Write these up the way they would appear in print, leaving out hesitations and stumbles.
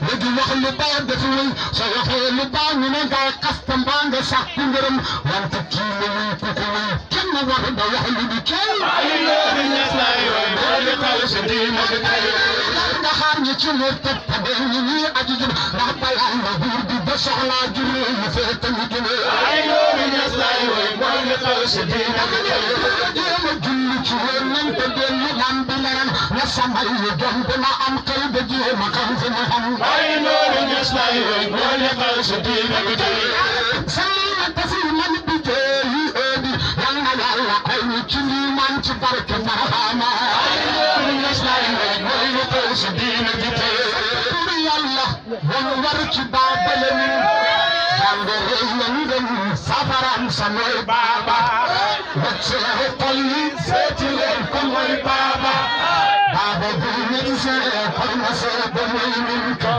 léegi wax lu baax dafa wéy soo waxee lu baax ñu ne ngay xastam baa nga sàkku ngërëm wante kii la wéy ku ko wéy kenn war da wax lu di kenn ay loolu ñes lay wéy moo di xaw si diina bi tey nga xaar ñi ci mu tëb te de ñi ñi aji jub ndax balaa nga buur bi ba soxlaa juree ñu feete ñu jëlee ay loolu ñes lay wéy moo di xaw si diina bi tey jéema julli ci wér nañ te dellu lam bi leran na samay yu jom dina am xëy ba jéema xam fi mu xam ay loolu ñes lay wéy moo di xaw si diina bi tey salina tasliman bi jeeyi eedi yal na yàlla ay ñu ci lii man ci barke Barhama ay loolu ñes lay wéy moo di xaw si diina bi tey tur yàlla won war ci baabale mi jàngo rëy na ngeen safaram sa mooy baaba wacce xol yi seeti leen ko mooy baaba baaba bu ñu see xol ma see ba muy min ko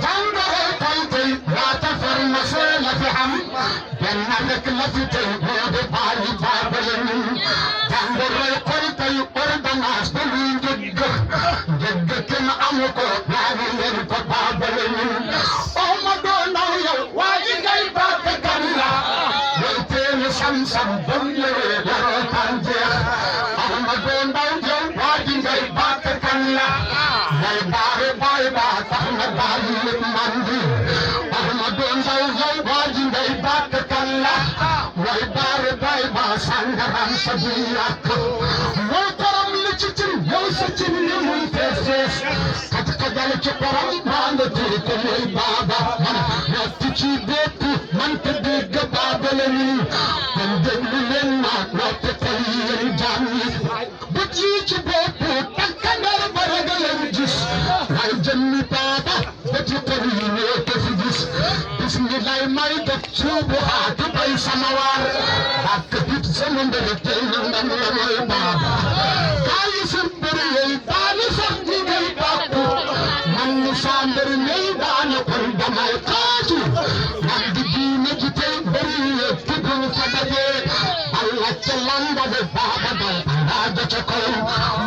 jàngo rëy tey tey laata far ma see la fi am benn rek la fi tey moo di baali baabale mi jàngo rëy xol tey ordonnance ba luy njëgg njëgg kenn amu ko ñaari leen ko baabale mi oh ma doon ndaw yow waa ji ngay bàkk kan la yow teelu sam-sam bam ñëwee yaroo tan jeex oh ma doon ndaw yow waa ji ngay bàkk kan la ngay baare baay baa tax na bàyyi lépp mandi oh ma doon ndaw yow waa ji ngay bàkk kan la ngay baare baay baa sangaram sa biir ak mooy korom li ci cin yow sa cin ni muy fees fees kajal ci korom maa nga tiri ko mooy baaba man ñetti ci bépp man te dégg baaba la ni kon déglu leen ma nopp tey yéen jaam yi bët yi ci bépp takkandeer ba ragaleen gis waaye jëmmi baaba bëti xol yi ñoo ko fi gis bismillah may def suubu xaatu bay sama waar ak bit sama mbere tey na ndam la mooy baaba gaa yi seen bëri yooyu baani sax ñi ngay bàkku man ni saa mbëri ñëy daana kon damay xaaju man di diine ji tey bëri yëpp ki buñ fa dajee Allah ca landa de baaba dal ndaaja ca kaw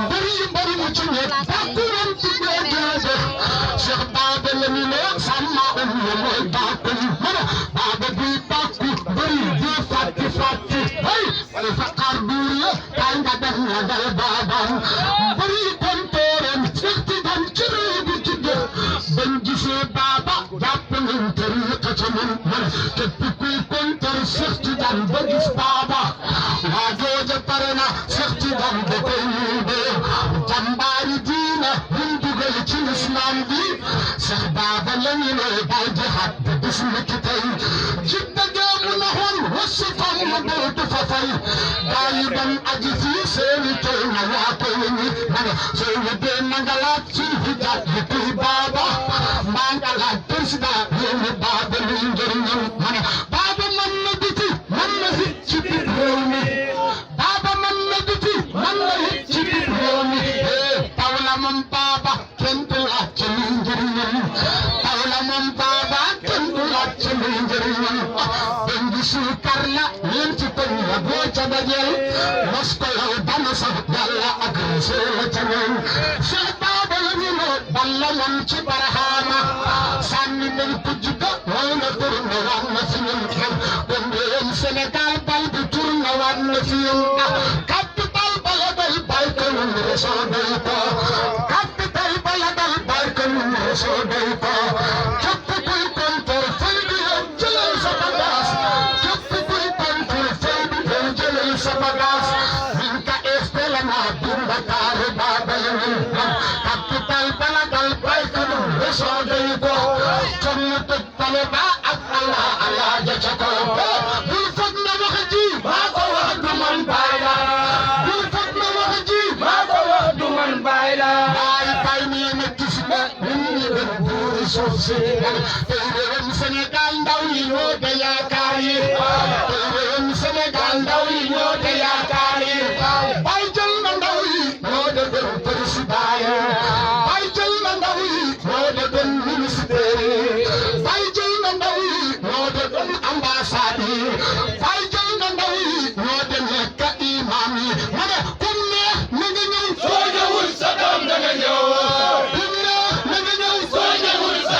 bëri yu bëri mu ci ñëpp bàkku ren ci dee jooje Cheikh Baaba la ñu ne sàmma mooy bàkku mana baaba buy bàkku bëri di fàtti fàtti hey fa xaar duur ya kay nga def nga dal baabam bëri kontoorem sexti dan ci réew bi tudde bañ gisee baaba jàpp nañ tariqa ca man képp kuy kontor sexti dan ba gis baaba waa jooja pare na sexti dan ba koy yuude jàmbaari diina buñ dugal ci islam bi Seex Baaba la ñu ne day jihaad ba bis ni ki tey jidda geemu na xoon wasu fam mu dootu fa fay gaa yi dem aji fii seeni tool na yaa koy ñi mana soo yëdee na nga laaj ci hijaat yi kuy baaba mbaa nga laaj président réew mi baaba luy njëriñam mana baaba man na biti man na hit ci biir réew mi baaba man na biti man na hit ci biir réew mi taw la moom baaba kenn du laaj ci luy njëriñam taw la moom baaba kenn du laaj ci luy njëriñam benn bi suukar la ñeenti pëñ la boo ca dajeel mos ko yow dana sax yàlla ak Rasuul ca ñoom Seex Baaba la ñu ne balla moom ci Barhama sànni nañ ko jikko mooy na tourné waat na fi ñun xel kon yéen Sénégal bal bi tourné waat na fi ñun capital bala dal bay ko ñun Rasuul day ko capital bala dal bay ko ñun Rasuul day ko képp kuy kontor fay bi yow jëlal sa bagaas képp kuy kontor fay bi yow jëlal sa bagaas min ka estela na dumba kaaru baaba la ñun capital bala dal bay ko ñun Rasuul day ko kon ñu tëj pale ba ak Allah Allah ja ca kaw bul foog na wax ji maa ko wax du man baay la bul foog na wax ji maa ko wax du man baay la baay baay mi ne gis na ñun ñi dem buuri suuf si tey réewum Sénégal ndaw yi ñoo de yaakaar yi tey réewum Sénégal ndaw yi ñoo de yaakaar yi baay jël na ndaw yi ñoo de dem président yi baay jël na ndaw yi ñoo de dem ministère yi baay jël na ndaw yi ñoo de dem ambassade yi baay jël na ndaw yi ñoo de nekk imam yi ma ne kum neex na nga ñëw soo ñëwul sa doom da nga ñëw kum neex na nga ñëw soo ñëwul sa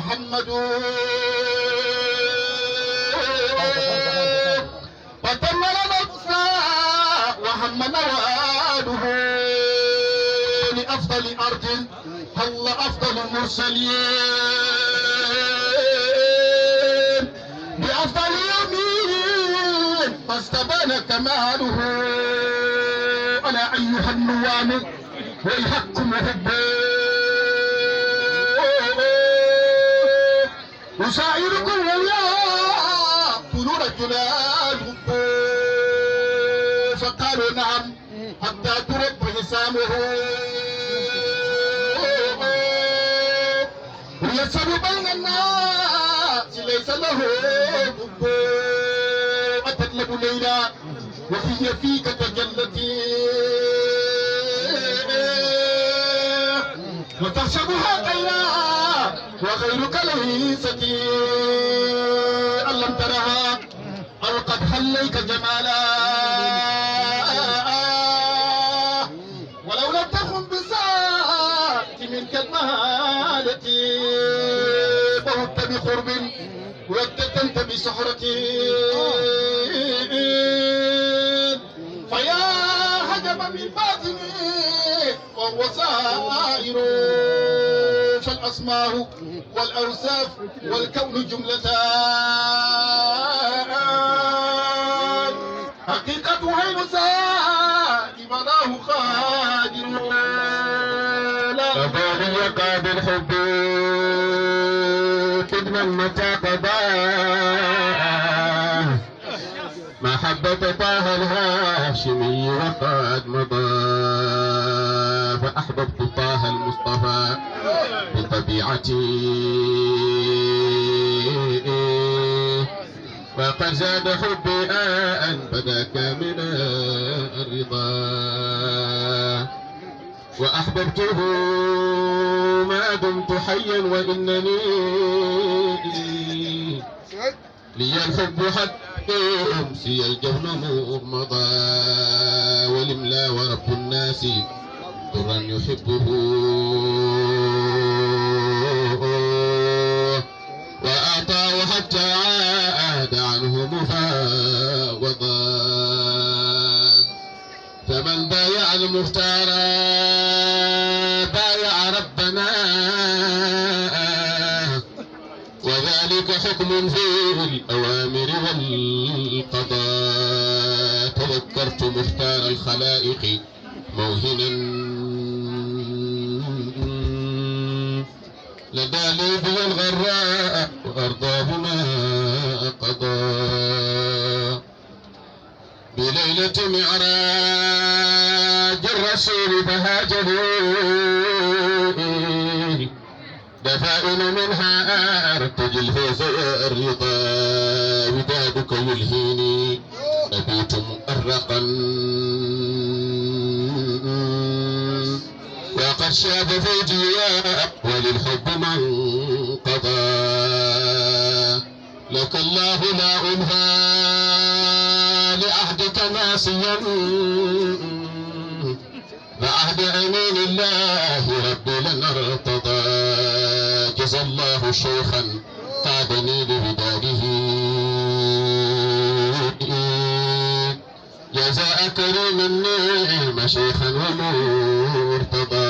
محمد فتم لنا البصرى وهم نواله لأفضل أرض هل أفضل المرسلين بأفضل يمين فاستبان كماله ألا أيها النوام ويحكم حبه وسائركم ويا طلول الجلال فقالوا نعم حتى ترد حسامه ويسر بين الناس ليس له حب أتطلب ليلى وهي فيك تجلتي وتحسبها كلا وغيرك ليست أن لم ترها أو قد حليك جمالا ولو لم تكن بساعة منك المهالة فهدت بقرب واكتتمت بسحرتي فيا هجم من باطني وهو سائر فالأسماء والأوصاف والكون جملتان حقيقة عين سائب الله قادر أباني يقى بالحب قدما متى قضاه محبة طه الهاشمي وقد مضى فأحببت طه المصطفى بطبيعتي فقد زاد حبي أن بدا كامل الرضا وأحببته ما دمت حيا وإنني لي الحب حتى أمسي الجهل مغمضا ولملا ورب الناس درا يحبه وأعطاه حتى عاد عنه مفاوضا فمن بايع المختار بايع ربنا وذلك حكم في الأوامر والقضاء تذكرت مختار الخلائق موهنا لدى ليبي الغراء وأرضاه ما قضى بليلة معراج الرسول فهاجروا دفائن منها أرتجي الفوز الرضا ودادك يلهيني أبيت مؤرقا وقد شاب فوجي وللحب من قضى لك الله لا أنهى لعهدك ناسيا بعهد أمين الله ربي لن ارتضى جزى الله شيخا قادني لوداده جزاء كريم النعم شيخا ومرتضى